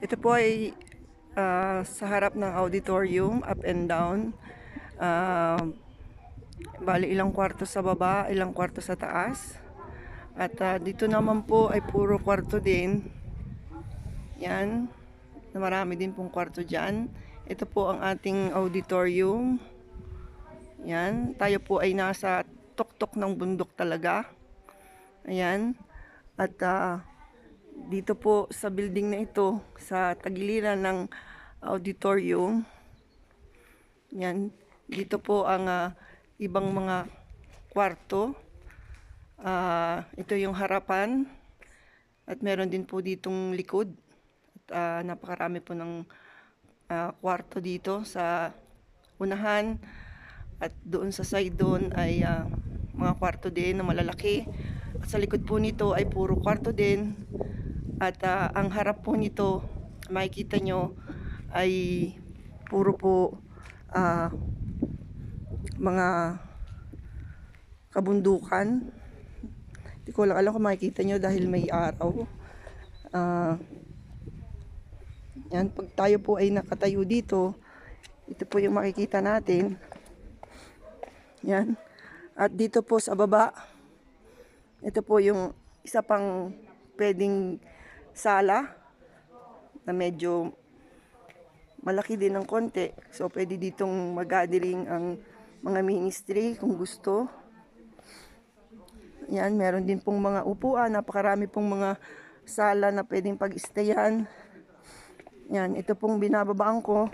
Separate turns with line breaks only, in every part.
Ito po ay sa harap ng auditorium, up and down. Ah, Bali ilang kwarto sa baba, ilang kwarto sa taas. At dito naman po ay puro kwarto din. Yan, na marami din pong kwarto dyan. Ito po ang ating auditorium. Yan, tayo po ay nasa tuktok ng bundok talaga. Ayan, at dito po sa building na ito, sa tagiliran ng auditorium, yan, dito po ang ibang mga kwarto. Ito yung harapan at meron din po ditong likod. At napakarami po ng kwarto dito sa unahan, at doon sa side doon ay mga kwarto din na malalaki. At sa likod po nito ay puro kwarto din. At ang harap po nito, makikita nyo, ay puro po mga kabundukan. Hindi ko lang alam kung makikita nyo dahil may araw. Yan, pag tayo po ay nakatayo dito, ito po yung makikita natin. Yan. At dito po sa baba, ito po yung isa pang pwedeng sala na medyo malaki din ng konti. So, pwede ditong mag-gathering ang mga ministry kung gusto. Yan, meron din pong mga upuan. Napakarami pong mga sala na pwedeng pag-stayan. Yan, ito pong binababaan ko.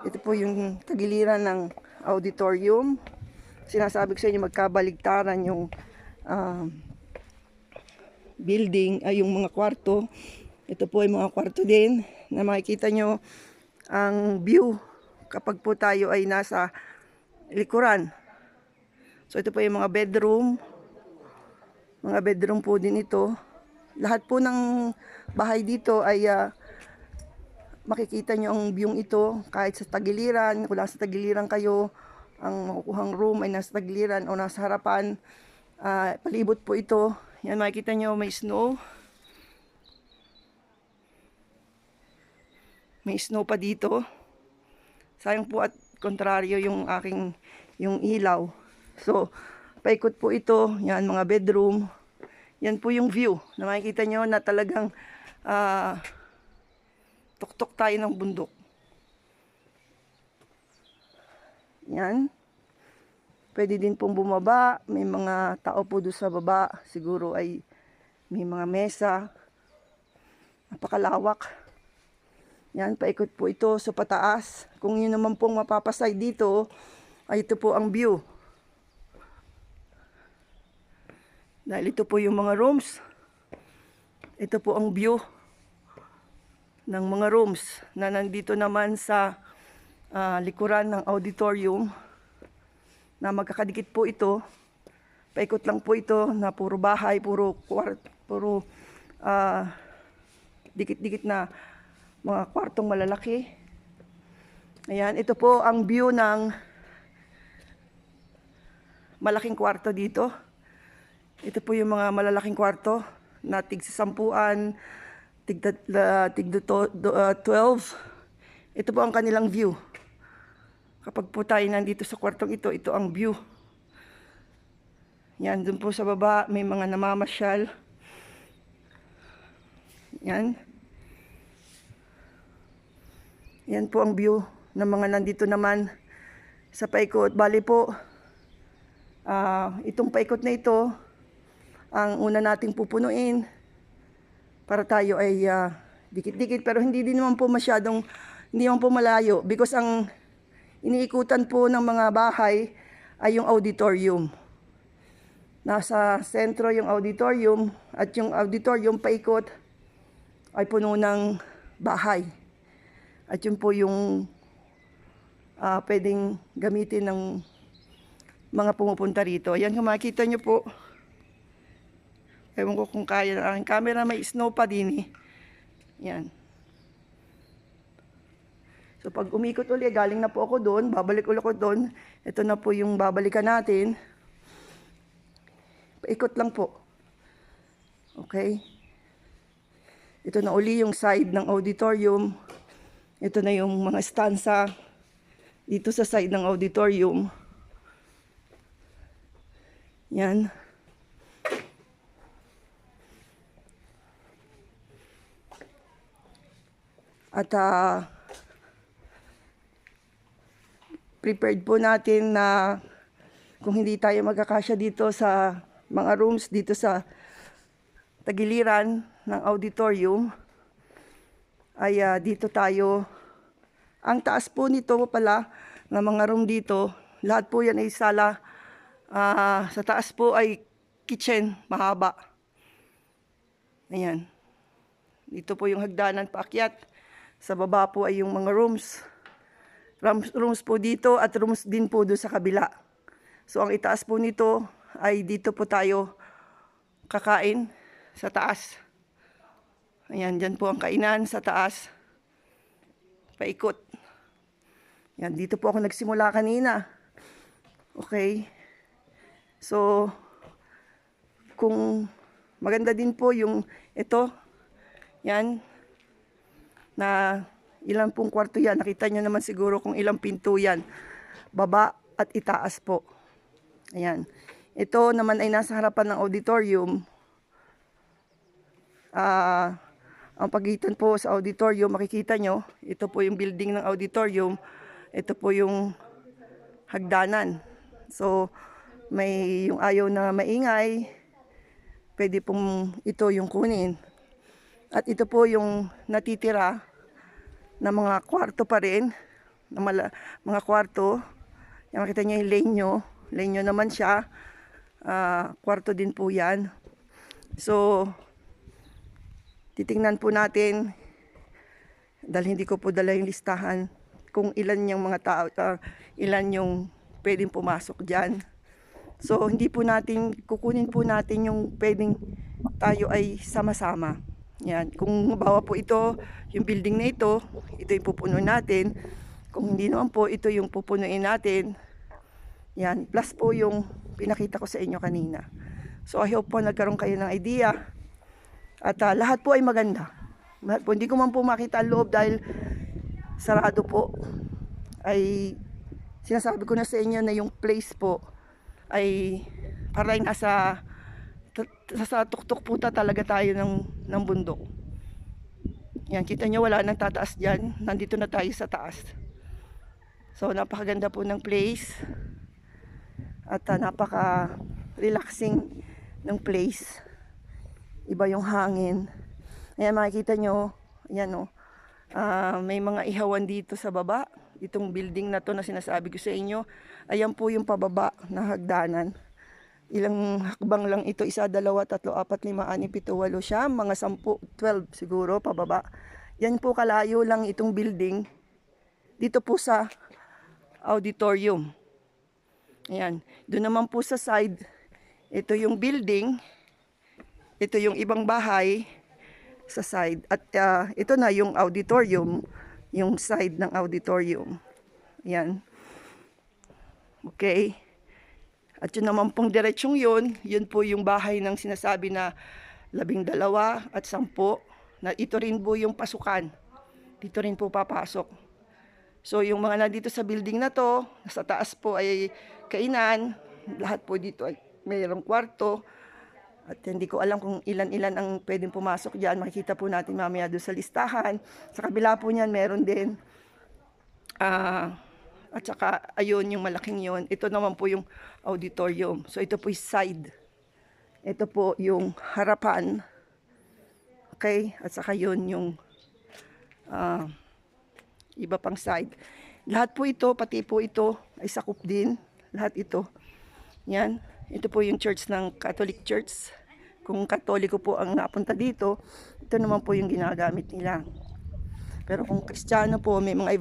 Ito po yung tagiliran ng auditorium. Sinasabi ko sa inyo, magkabaligtaran yung building, ay yung mga kwarto. Ito po ay mga kwarto din na makikita nyo ang view kapag po tayo ay nasa likuran. So ito po yung mga bedroom. Mga bedroom po din ito. Lahat po ng bahay dito ay makikita nyo ang view ito kahit sa tagiliran. Kung nasa tagiliran kayo, ang makukuhang room ay nasa tagiliran o nasa harapan. Palibot po ito. Yan, makikita nyo may snow. May snow pa dito. Sayang po at kontraryo yung aking yung ilaw. So, paikot po ito. Yan, mga bedroom. Yan po yung view na makikita nyo na talagang tuktok tayo ng bundok. Yan. Pwede din pong bumaba. May mga tao po doon sa baba. Siguro ay may mga mesa. Napakalawak. Yan, paikot po ito sa pataas. Kung yun naman pong mapapasay dito, ay ito po ang view. Dahil ito po yung mga rooms. Ito po ang view ng mga rooms na nandito naman sa likuran ng auditorium, na magkakadikit po ito. Paikot lang po ito na puro bahay, puro dikit-dikit na mga kwartong malalaki. Ayan, ito po ang view ng malaking kwarto dito. Ito po yung mga malalaking kwarto na tig 10, tig 12. Ito po ang kanilang view. Kapag po tayo nandito sa kwartong ito, ito ang view. Yan, dun po sa baba, may mga namamasyal. Yan. Yan po ang view ng mga nandito naman sa paikot. Bali po, itong paikot na ito, ang una nating pupunuin para tayo ay dikit-dikit. Pero hindi din naman po masyadong, hindi naman po malayo. Because ang iniikutan po ng mga bahay ay yung auditorium. Nasa sentro yung auditorium, at yung auditorium paikot ay puno ng bahay. At yun po yung pwedeng gamitin ng mga pumupunta rito. Ayan, kung makikita nyo po. Ewan ko kung kaya ng aking camera. May snow pa din eh. Yan. So pag umikot ulit, galing na po ako doon. Babalik ulit ako doon. Ito na po yung babalikan natin. Paikot lang po. Okay. Ito na uli yung side ng auditorium. Ito na yung mga stanza dito sa side ng auditorium. Yan. At prepared po natin na kung hindi tayo magkakasya dito sa mga rooms dito sa tagiliran ng auditorium, ay dito tayo. Ang taas po nito pala ng mga room dito, lahat po yan ay sala. Sa taas po ay kitchen, mahaba. Ayan. Dito po yung hagdanan paakyat. Sa baba po ay yung mga rooms. Rooms po dito at rooms din po doon sa kabila. So ang itaas po nito ay dito po tayo kakain sa taas. Ayan, dyan po ang kainan sa taas. Paikot. Yan, dito po ako nagsimula kanina. Okay. So, kung maganda din po yung ito, yan, na ilang pong kwarto yan. Nakita nyo naman siguro kung ilang pinto yan. Baba at itaas po. Ayan. Ito naman ay nasa harapan ng auditorium. Ang pagitan po sa auditorium, makikita nyo, ito po yung building ng auditorium. Ito po yung hagdanan. So, may yung ayaw na maingay, pwede pong ito yung kunin. At ito po yung natitira na mga kwarto pa rin, na mga kwarto. Yung makita nyo yung lenyo naman siya. Kwarto din po yan. So, titingnan po natin, dahil hindi ko po dala yung listahan, kung ilan yung mga tao, ilan yung pwedeng pumasok dyan. So, hindi po natin, kukunin po natin yung pwedeng tayo ay sama-sama. Yan. Kung bawa po ito, yung building na ito yung pupuno natin. Kung hindi naman po, ito yung pupunuin natin. Yan. Plus po yung pinakita ko sa inyo kanina. So, I hope po nagkaroon kayo ng idea. At lahat po ay maganda. Lahat po, hindi ko man po makita ang loob dahil sarado po. Ay sinasabi ko na sa inyo na yung place po ay parang nasa tuktok puta talaga tayo ng bundok. Yan, kita nyo wala nang tataas dyan. Nandito na tayo sa taas. So napakaganda po ng place. At napaka-relaxing ng place. Iba yung hangin. Ayan, makikita nyo, ayan o, may mga ihawan dito sa baba. Itong building na to na sinasabi ko sa inyo, ayan po yung pababa na hagdanan. Ilang hakbang lang ito, 1, 2, 3, 4, 5, 6, 7, 8, siya, mga 10, 12 siguro pababa. Yan po kalayo lang itong building. Dito po sa auditorium. Ayan, doon naman po sa side, ito yung building. Ito yung ibang bahay sa side. At ito na yung auditorium, yung side ng auditorium. Yan. Okay. At yun naman pong diretsyong yun po yung bahay ng sinasabi na 12 at 10. Na ito rin po yung pasukan. Dito rin po papasok. So yung mga nandito sa building na to, sa taas po ay kainan. Lahat po dito ay mayroong kwarto. At hindi ko alam kung ilan-ilan ang pwedeng pumasok dyan. Makikita po natin mamaya doon sa listahan. Sa kabila po niyan, meron din. At saka, ayun, yung malaking yun. Ito naman po yung auditorium. So, ito po yung side. Ito po yung harapan. Okay? At saka yun yung iba pang side. Lahat po ito, pati po ito, ay sakop din. Lahat ito. Yan. Ito po yung church ng Catholic Church. Kung Katoliko po ang napunta dito, ito naman po yung ginagamit nila. Pero kung Kristiyano po, may mga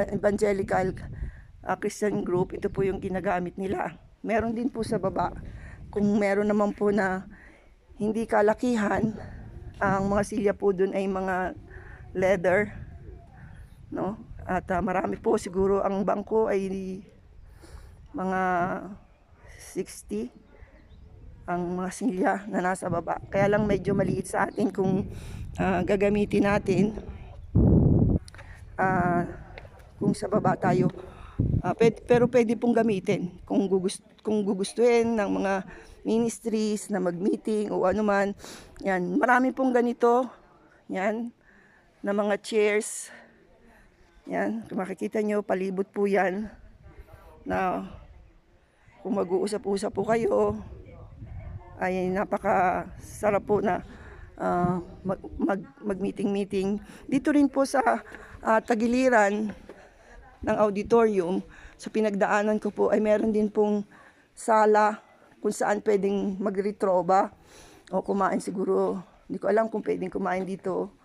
evangelical Christian group, ito po yung ginagamit nila. Meron din po sa baba. Kung meron naman po na hindi kalakihan, ang mga silya po dun ay mga leather. No? At marami po, siguro ang bangko ay mga 60. ang mga silya na nasa baba. Kaya lang medyo maliit sa atin kung gagamitin natin ah, kung sa baba tayo. Pero pwede pong gamitin kung gugustuhin ng mga ministries na mag-meeting o ano man. Yan, marami pong ganito. Yan, na mga chairs. Yan, kung makikita nyo, palibot po yan. Na kung mag-uusap-usap po kayo, ay napakasarap po na mag-meeting-meeting. Dito rin po sa tagiliran ng auditorium, sa pinagdaanan ko po ay meron din pong sala kung saan pwedeng magretroba o kumain siguro. Hindi ko alam kung pwedeng kumain dito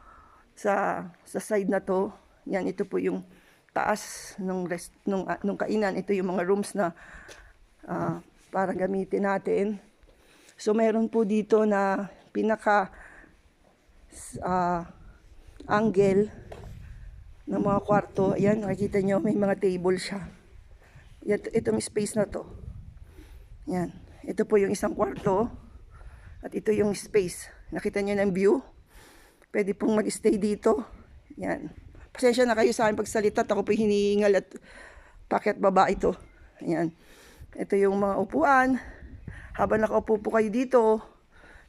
sa side na to. Yan, ito po yung taas nung kainan. Ito yung mga rooms na para gamitin natin. So meron po dito na pinaka angle ng mga kwarto. Ayan, nakikita nyo, may mga table siya. Yan, itong space na to. Yan, ito po yung isang kwarto. At ito yung space. Nakita nyo ng view. Pwede pong mag-stay dito. Yan. Pasensya na kayo sa akin pagsalita. Ako po hinihingal at paket baba ito. Ayan. Ito yung mga upuan. Habang nakaupo po kayo dito,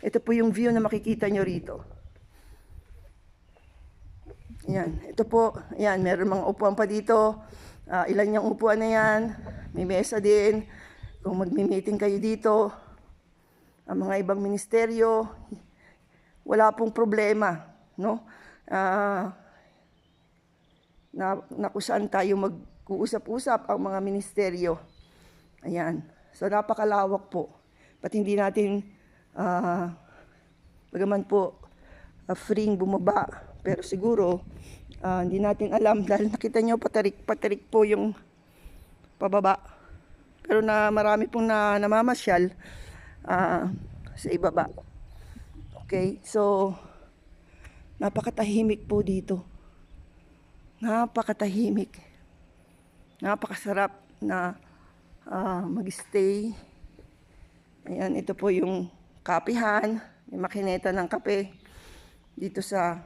ito po yung view na makikita nyo rito. Yan. Ito po. Yan. Meron mga upuan pa dito. Ilan yung upuan na yan. May mesa din. Kung magmi-meeting kayo dito, ang mga ibang ministeryo, wala pong problema, no? Na kung saan tayo mag-uusap-usap ang mga ministeryo. Ayan. So, napakalawak po. Ba't hindi natin, bagaman po, freeing bumaba. Pero siguro, hindi natin alam dahil nakita nyo, patarik po yung pababa. Pero na marami pong namamasyal sa ibaba. Okay, so napakatahimik po dito. Napakatahimik. Napakasarap na mag-stay. Ayan, ito po yung kapihan. May makineta ng kape dito sa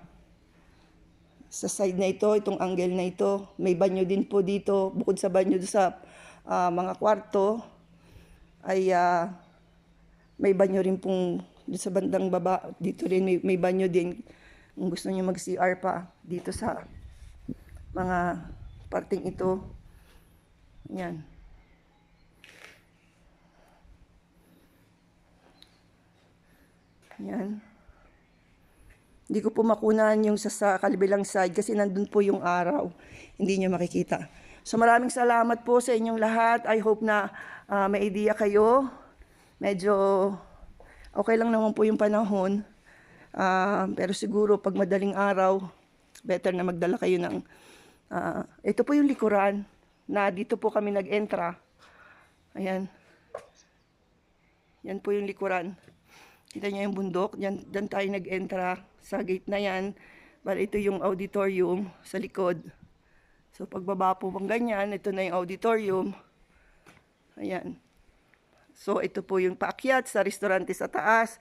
side na ito, itong angle na ito. May banyo din po dito. Bukod sa banyo sa mga kwarto, ay may banyo rin pong sa bandang baba. Dito rin may banyo din. Kung gusto niyo mag-CR pa dito sa mga parting ito. Yan. Yan. Hindi ko po makunan yung sa kabilang side kasi nandun po yung araw. Hindi niyo makikita. So maraming salamat po sa inyong lahat. I hope na may idea kayo. Medyo okay lang naman po yung panahon. Pero siguro pag madaling araw, better na magdala kayo ng... ito po yung likuran na dito po kami nag-entra. Ayan. Yan po yung likuran. Kita niyo yung bundok. Diyan tayo nag-entra sa gate na yan. Bali ito yung auditorium sa likod. So pagbaba po bang ganyan, ito na yung auditorium. Ayan. So ito po yung paakyat sa restaurante sa taas.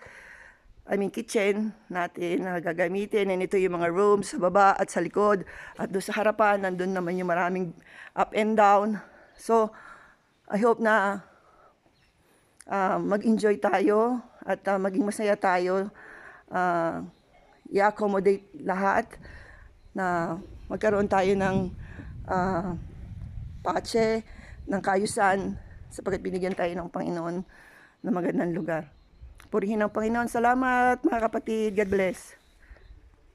Kitchen natin na gagamitin. And ito yung mga rooms sa baba at sa likod. At doon sa harapan, nandun naman yung maraming up and down. So I hope na mag-enjoy tayo at maging masaya tayo. I-accommodate lahat na magkaroon tayo ng patse, ng kaayusan sapagkat binigyan tayo ng Panginoon na magandang lugar. Purihin ang Panginoon. Salamat mga kapatid. God bless.